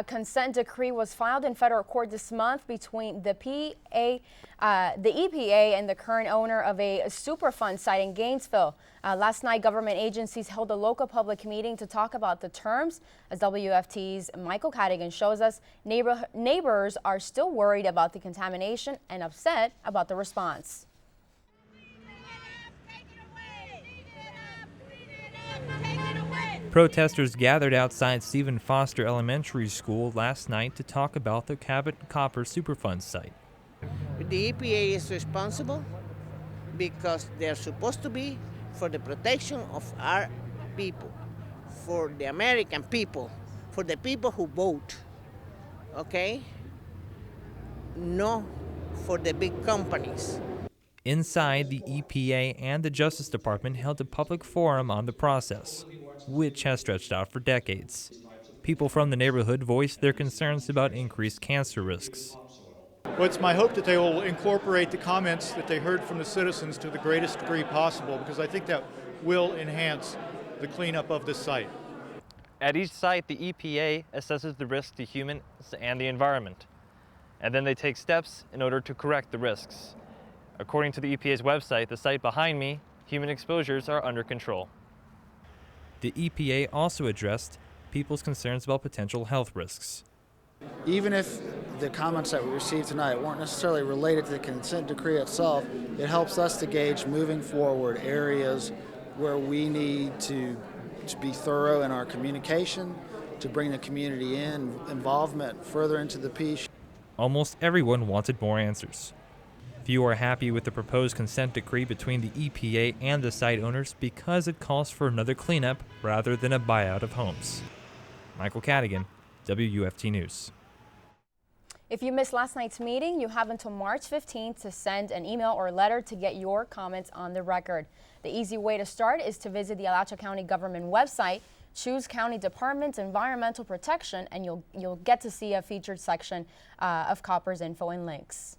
A consent decree was filed in federal court this month between the EPA and the current owner of a Superfund site in Gainesville. Last night, government agencies held a local public meeting to talk about the terms. As WFT's Michael Cadigan shows us, neighbors are still worried about the contamination and upset about the response. Protesters gathered outside Stephen Foster Elementary School last night to talk about the Cabot Copper Superfund site. The EPA is responsible because they're supposed to be for the protection of our people, for the American people, for the people who vote, okay? No for the big companies. Inside, the EPA and the Justice Department held a public forum on the process, which has stretched out for decades. People from the neighborhood voiced their concerns about increased cancer risks. Well, it's my hope that they will incorporate the comments that they heard from the citizens to the greatest degree possible, because I think that will enhance the cleanup of this site. At each site, the EPA assesses the risk to humans and the environment, and then they take steps in order to correct the risks. According to the EPA's website, the site behind me, human exposures are under control. The EPA also addressed people's concerns about potential health risks. Even if the comments that we received tonight weren't necessarily related to the consent decree itself, it helps us to gauge moving forward areas where we need to be thorough in our communication, to bring the community involvement further into the piece. Almost everyone wanted more answers. Few are happy with the proposed consent decree between the EPA and the site owners because it calls for another cleanup rather than a buyout of homes. Michael Cadigan, WUFT News. If you missed last night's meeting, you have until March 15th to send an email or letter to get your comments on the record. The easy way to start is to visit the Alachua County government website, choose County Department's Environmental Protection, and you'll get to see a featured section of COPR's info and links.